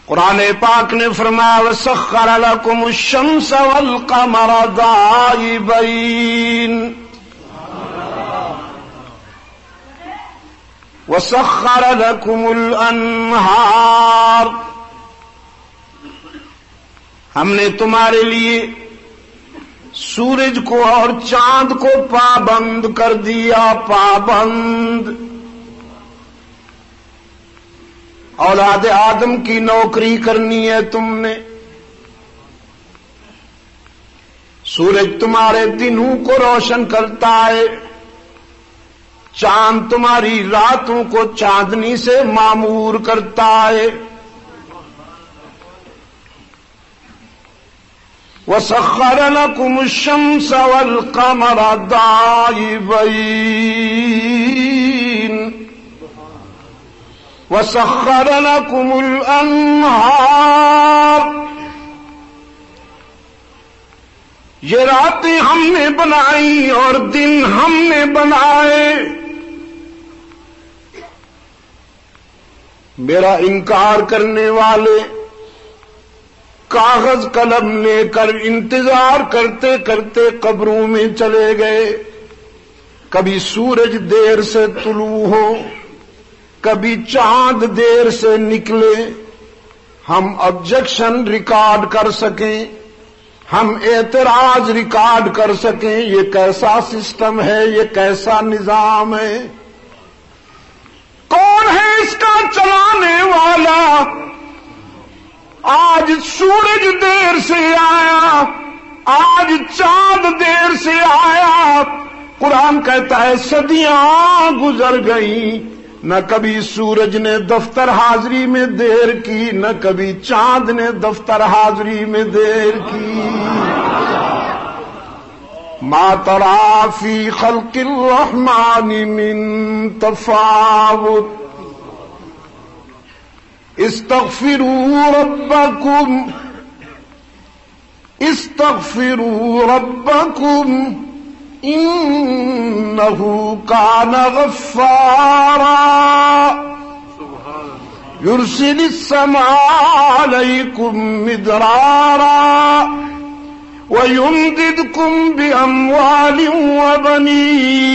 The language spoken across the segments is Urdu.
قرآن پاک نے فرمایا وَسَخَّرَ لَكُمُ الشَّمْسَ وَالْقَمَرَ دَائِبَيْنِ وَسَخَّرَ لَكُمُ الْأَنْهَارَ، ہم نے تمہارے لیے سورج کو اور چاند کو پابند کر دیا، پابند۔ اولاد آدم کی نوکری کرنی ہے تم نے، سورج تمہارے دنوں کو روشن کرتا ہے، چاند تمہاری راتوں کو چاندنی سے معمور کرتا ہے۔ وَسَخَّرَ لَكُمُ الشَّمْسَ وَالْقَمَرَ دَائِبَيْنِ وَسَخَّرَ لَكُمُ الْأَنْهَارَ، یہ راتیں ہم نے بنائی اور دن ہم نے بنائے۔ میرا انکار کرنے والے کاغذ قلم لے کر انتظار کرتے کرتے قبروں میں چلے گئے، کبھی سورج دیر سے طلوع ہو، کبھی چاند دیر سے نکلے، ہم آبجیکشن ریکارڈ کر سکیں، ہم اعتراض ریکارڈ کر سکیں۔ یہ کیسا سسٹم ہے، یہ کیسا نظام ہے؟ کون ہے اس کا چلانے والا؟ آج سورج دیر سے آیا، آج چاند دیر سے آیا۔ قرآن کہتا ہے صدیاں گزر گئیں، نہ کبھی سورج نے دفتر حاضری میں دیر کی، نہ کبھی چاند نے دفتر حاضری میں دیر کی۔ ما ترى في خلق الرحمن من تفاوت استغفروا ربكم إنه كان غفارا يرسل السماء عليكم مدرارا ويمددكم بأموال وبنين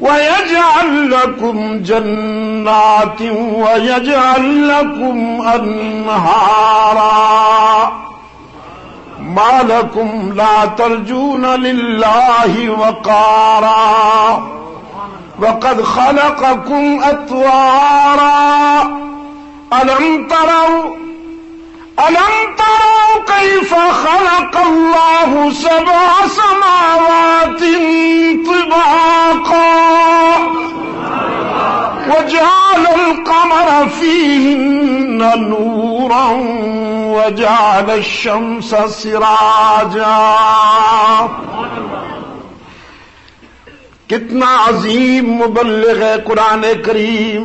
ويجعل لكم جنات ويجعل لكم أنهارا ما لكم لا ترجون لله وقارا وقد خلقكم أطوارا ألم تروا كيف خلق الله 7 سماوات طباقا وجعل القمر فيهن نورا وجعل الشمس سراجا۔ کتنا عظیم مبلغ ہے قرآن کریم،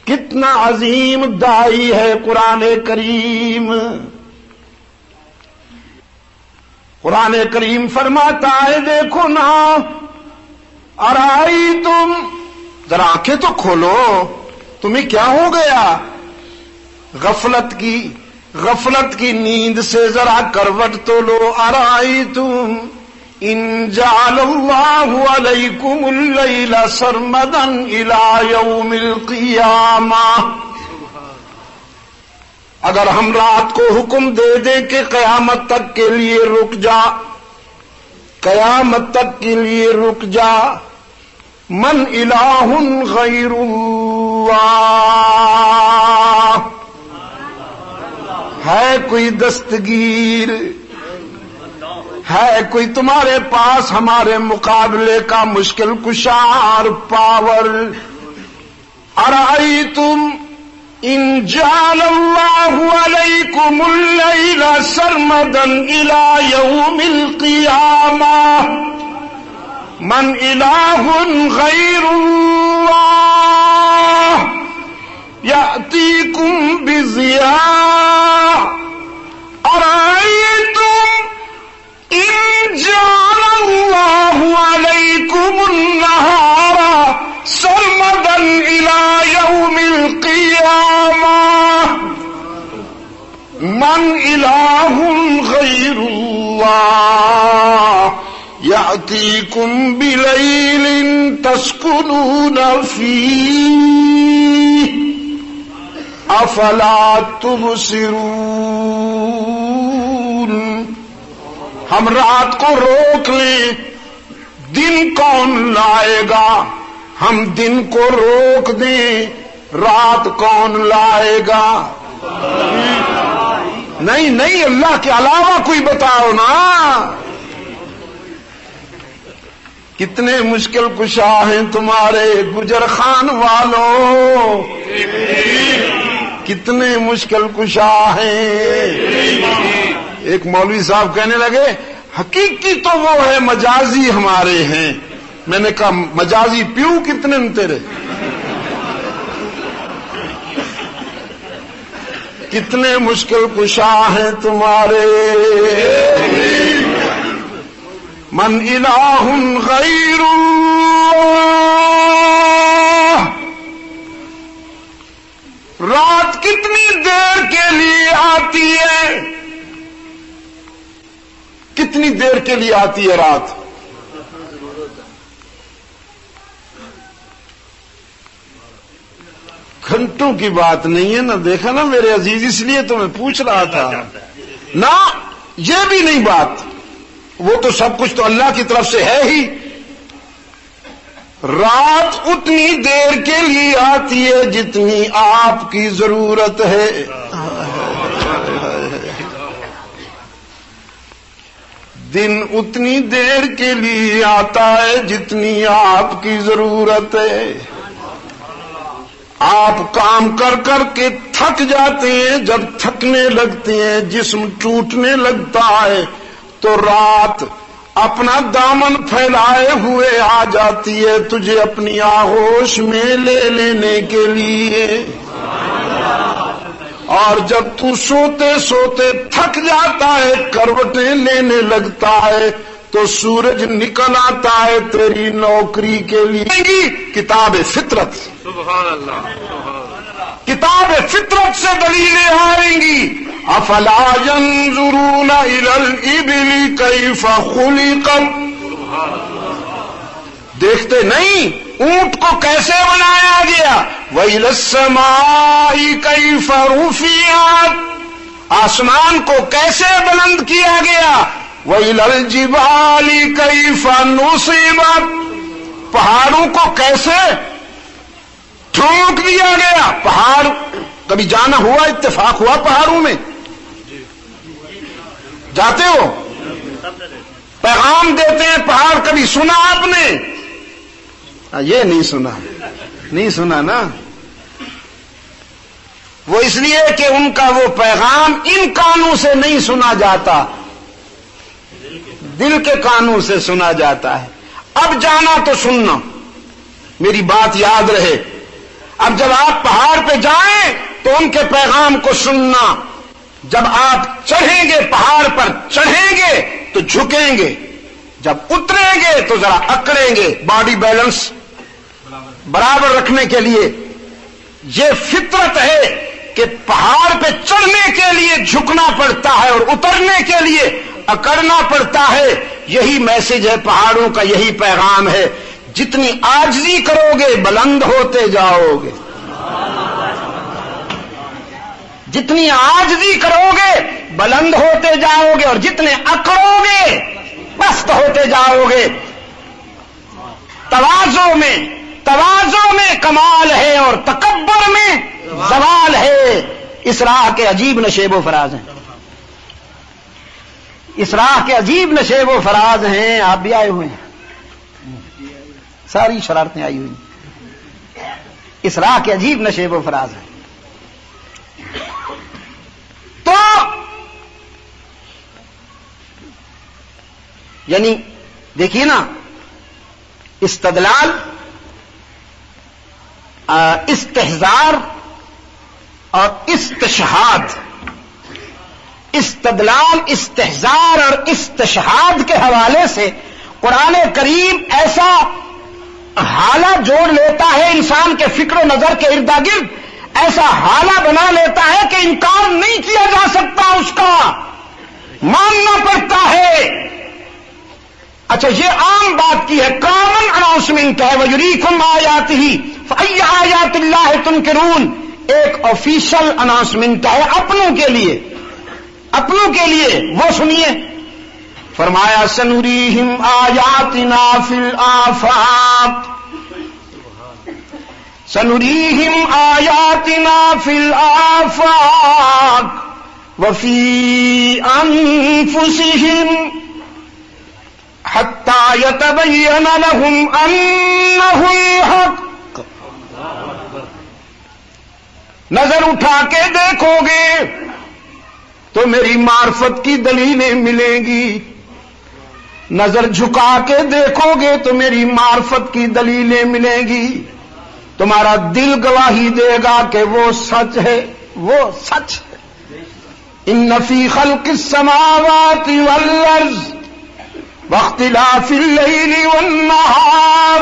کتنا عظیم داعی ہے قرآن کریم۔ قرآن کریم فرماتا ہے دیکھو نا، ارائی تم، ذرا آنکھیں تو کھولو، تمہیں کیا ہو گیا؟ غفلت کی نیند سے ذرا کروٹ تو لو۔ ارائی تم ان جعل اللہ علیکم اللیل سرمدا الی یوم القیامہ، اگر ہم رات کو حکم دے دیں کہ قیامت تک کے لیے رک جا، قیامت تک کے لیے رک جا، من الہ غیر اللہ، ہے کوئی دستگیر، ہے کوئی تمہارے پاس ہمارے مقابلے کا مشکل کشار پاور؟ ارائیتم ان جعل اللہ علیکم اللیل سرمدا الی یوم القیامہ من الہ غیر اللہ یأتیکم بضیاء ارائیتم ان جعل اللہ علیکم النہار سرمدا الی یوم القیامہ یأتیکم بلیل تسکنون فیہ افلا تبصرون۔ ہم رات کو روک لیں، دن کون لائے گا؟ ہم دن کو روک دیں، رات کون لائے گا؟ نہیں نہیں، اللہ کے علاوہ کوئی بتاؤ نا۔ کتنے مشکل کشا ہیں تمہارے گجر خان والوں، کتنے مشکل کشا ہیں۔ ایک مولوی صاحب کہنے لگے حقیقی تو وہ ہے، مجازی ہمارے ہیں۔ میں نے کہا مجازی پیو کتنے ہیں تیرے؟ کتنے مشکل کشا ہیں تمہارے۔ من الہ غیر اللہ، رات کتنی دیر کے لیے آتی ہے؟ کتنی دیر کے لیے آتی ہے رات؟ گھنٹوں کی بات نہیں ہے نا، دیکھا نا میرے عزیز، اس لیے تو میں پوچھ رہا تھا نا۔ یہ بھی نہیں بات، وہ تو سب کچھ تو اللہ کی طرف سے ہے ہی۔ رات اتنی دیر کے لیے آتی ہے جتنی آپ کی ضرورت ہے۔ دن اتنی دیر کے لیے آتا ہے جتنی آپ کی ضرورت ہے۔ آپ کام کر کر کے تھک جاتے ہیں، جب تھکنے لگتے ہیں، جسم ٹوٹنے لگتا ہے، تو رات اپنا دامن پھیلائے ہوئے آ جاتی ہے تجھے اپنی آغوش میں لے لینے کے لیے۔ اور جب تو سوتے سوتے تھک جاتا ہے، کروٹیں لینے لگتا ہے، تو سورج نکل آتا ہے تیری نوکری کے لیے۔ کتاب فطرت، سبحان اللہ، کتاب فطرت سے دلیلیں آئیں گی۔ افلا ينظرون الى الابل كيف خلقت، دیکھتے نہیں اونٹ کو کیسے بنایا گیا۔ وَإِلَى السَّمَاءِ كَيْفَ رُفِعَتْ، آسمان کو کیسے بلند کیا گیا۔ وَإِلَى الْجِبَالِ كَيْفَ نُصِبَتْ، پہاڑوں کو کیسے ٹھونک دیا گیا۔ پہاڑ کبھی جانا ہوا، اتفاق ہوا پہاڑوں میں؟ جاتے ہو؟ پیغام دیتے ہیں پہاڑ، کبھی سنا آپ نے؟ یہ نہیں سنا، نہیں سنا نا۔ وہ اس لیے کہ ان کا وہ پیغام ان کانوں سے نہیں سنا جاتا، دل کے کانوں سے سنا جاتا ہے۔ اب جانا تو سننا، میری بات یاد رہے۔ اب جب آپ پہاڑ پہ جائیں تو ان کے پیغام کو سننا، جب آپ چڑھیں گے پہاڑ پر چڑھیں گے تو جھکیں گے، جب اتریں گے تو ذرا اکڑیں گے، باڈی بیلنس برابر رکھنے کے لیے۔ یہ فطرت ہے کہ پہاڑ پہ چڑھنے کے لیے جھکنا پڑتا ہے اور اترنے کے لیے اکڑنا پڑتا ہے۔ یہی میسج ہے پہاڑوں کا، یہی پیغام ہے۔ جتنی عاجزی کرو گے بلند ہوتے جاؤ گے، جتنی عاجزی کرو گے بلند ہوتے جاؤ گے، اور جتنے اکڑو گے پست ہوتے جاؤ گے۔ تواضع میں کمال ہے اور تکبر میں زوال ہے۔ اس راہ کے عجیب نشیب و فراز ہیں، اس راہ کے عجیب نشیب و فراز ہیں۔ آپ بھی آئے ہوئے ہیں، ساری شرارتیں آئی ہوئی ہیں، اس راہ کے عجیب نشیب و فراز ہیں۔ تو یعنی دیکھیے نا، استدلال، استحضار اور استشہاد، استدلال، استحضار اور استشہاد کے حوالے سے قرآن کریم ایسا حالہ جوڑ لیتا ہے انسان کے فکر و نظر کے ارد گرد، ایسا حالہ بنا لیتا ہے کہ انکار نہیں کیا جا سکتا، اس کا ماننا پڑتا ہے۔ اچھا یہ عام بات کی ہے، کامن اناؤنسمنٹ ہے، وَيُرِيكُمْ آيَاتِهِ فَأَيَّ آيَاتِ اللَّهِ تُنْكِرُونَ، ایک آفیشل اناؤنسمنٹ ہے اپنوں کے لیے، اپنوں کے لیے، وہ سنیے۔ فرمایا سَنُرِيهِمْ آيَاتِنَا فِي الْآفَاقِ، سَنُرِيهِمْ آيَاتِنَا فِي الْآفَاقِ وَفِي أَنفُسِهِمْ حَتَّى يَتَبَيَّنَ لَهُمْ أَنَّهُ الْحَقُّ۔ نظر اٹھا کے دیکھو گے تو میری معرفت کی دلیلیں ملیں گی، نظر جھکا کے دیکھو گے تو میری معرفت کی دلیلیں ملیں گی، تمہارا دل گواہی دے گا کہ وہ سچ ہے، وہ سچ ہے۔ ان فی خلق السماوات والارض واختلاف الليل والنهار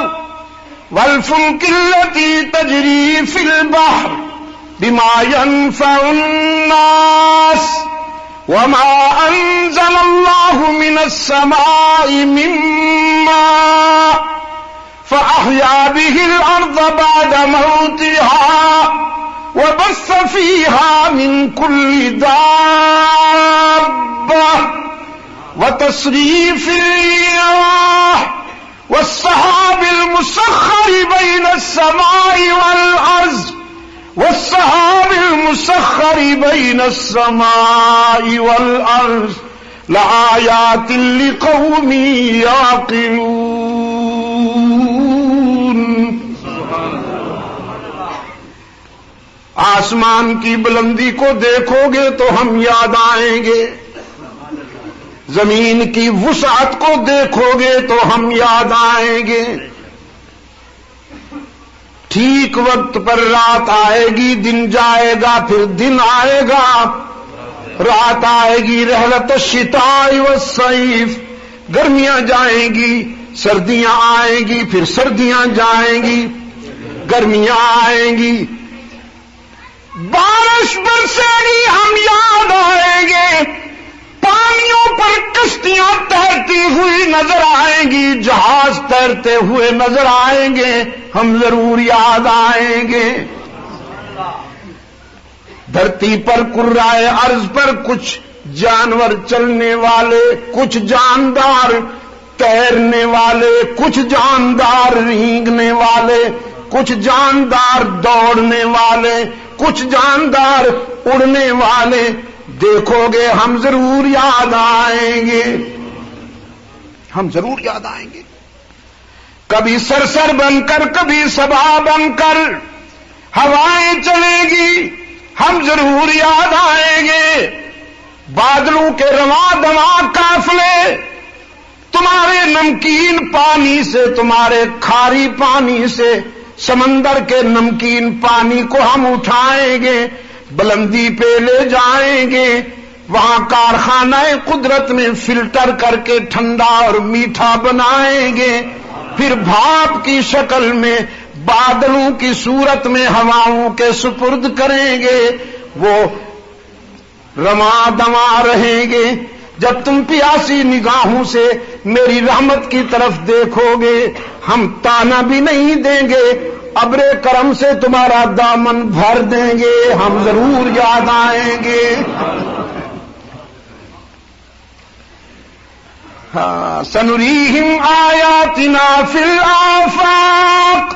والفلك التي تجري في البحر بما ينفع الناس وما أنزل الله من السماء من ماء فأحيا به الأرض بعد موتها وبث فيها من كل دابة وتصريف الرياح والسحاب المسخر بين السماء والأرض والسحاب المسخر بين السماء والأرض لآيات لقوم يعقلون۔ آسمان کی بلندی کو دیکھو گے تو ہم یاد آئیں گے، زمین کی وسعت کو دیکھو گے تو ہم یاد آئیں گے، ٹھیک وقت پر رات آئے گی، دن جائے گا، پھر دن آئے گا، رات آئے گی، رحلت الشتاء والصیف، گرمیاں جائیں گی، سردیاں آئیں گی، پھر سردیاں جائیں گی، گرمیاں آئیں گی، بارش برسے گی، ہم یاد آئیں گے، پانیوں پر کشتیاں تیرتی ہوئی نظر آئیں گی، جہاز تیرتے ہوئے نظر آئیں گے، ہم ضرور یاد آئیں گے۔ دھرتی پر کرۂ ارض پر کچھ جانور چلنے والے، کچھ جاندار تیرنے والے، کچھ جاندار رینگنے والے، کچھ جاندار دوڑنے والے، کچھ جاندار اڑنے والے دیکھو گے، ہم ضرور یاد آئیں گے، ہم ضرور یاد آئیں گے۔ کبھی سرسر بن کر، کبھی صبا بن کر ہوائیں چلیں گی، ہم ضرور یاد آئیں گے۔ بادلوں کے رواں دواں قافلے تمہارے نمکین پانی سے، تمہارے کھاری پانی سے، سمندر کے نمکین پانی کو ہم اٹھائیں گے، بلندی پہ لے جائیں گے، وہاں کارخانہ قدرت میں فلٹر کر کے ٹھنڈا اور میٹھا بنائیں گے، پھر بھاپ کی شکل میں بادلوں کی صورت میں ہواؤں کے سپرد کریں گے، وہ رواں دواں رہیں گے۔ جب تم پیاسی نگاہوں سے میری رحمت کی طرف دیکھو گے، ہم تانا بھی نہیں دیں گے، ابر کرم سے تمہارا دامن بھر دیں گے، ہم ضرور یاد آئیں گے۔ سنریہم آیاتنا فی الآفاق،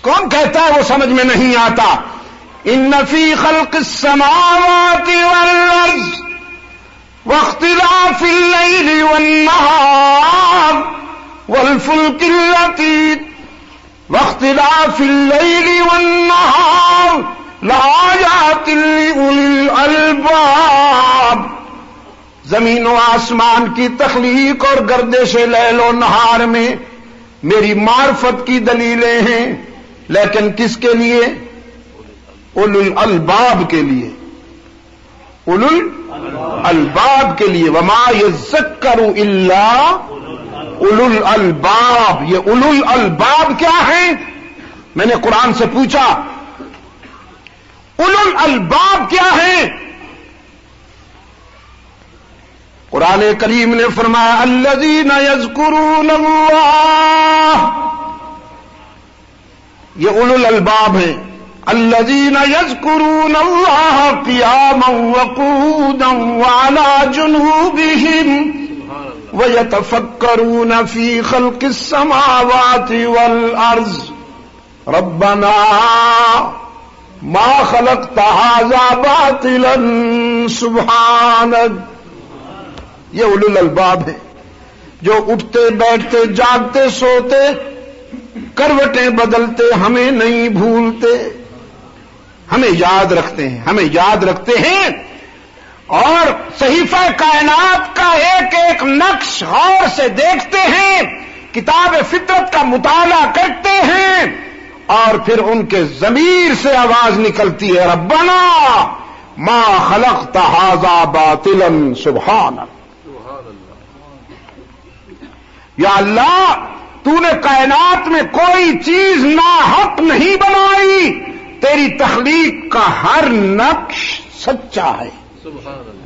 کون کہتا ہے وہ سمجھ میں نہیں آتا؟ ان فی خلق السماوات والارض واختلاف اللیل والنہار والفلک التی واختلاف اللیل والنہار لآیات لأولی الالباب، زمین و آسمان کی تخلیق اور گردش لیل و نہار میں میری معرفت کی دلیلیں ہیں، لیکن کس کے لیے؟ اولو الالباب کے لیے، اولو الالباب کے لیے۔ وما یذکر الا اولو الالباب۔ یہ اولو الالباب کیا ہیں؟ میں نے قرآن سے پوچھا اولو الالباب کیا ہیں؟ قرآن کریم نے فرمایا الذین یذکرون اللہ، یہ اولو الالباب ہیں، الذین یذکرون اللہ قیاما وقعودا وعلی جنوبہم وَيَتَفَكَّرُونَ فِي خَلْقِ السَّمَاوَاتِ وَالْأَرْضِ رَبَّنَا مَا خَلَقْتَ هَذَا بَاطِلًا سُبْحَانَكَ۔ یہ اولو الالباب ہیں جو اٹھتے بیٹھتے جاگتے سوتے کروٹیں بدلتے ہمیں نہیں بھولتے، ہمیں یاد رکھتے ہیں، ہمیں یاد رکھتے ہیں، اور صحیفہ کائنات کا ایک ایک نقش غور سے دیکھتے ہیں، کتاب فطرت کا مطالعہ کرتے ہیں، اور پھر ان کے ضمیر سے آواز نکلتی ہے ربنا ما خلقت ھذا باطلا سبحانک، یا اللہ تو نے کائنات میں کوئی چیز ناحق نہیں بنائی، تیری تخلیق کا ہر نقش سچا ہے۔ سبحان اللہ۔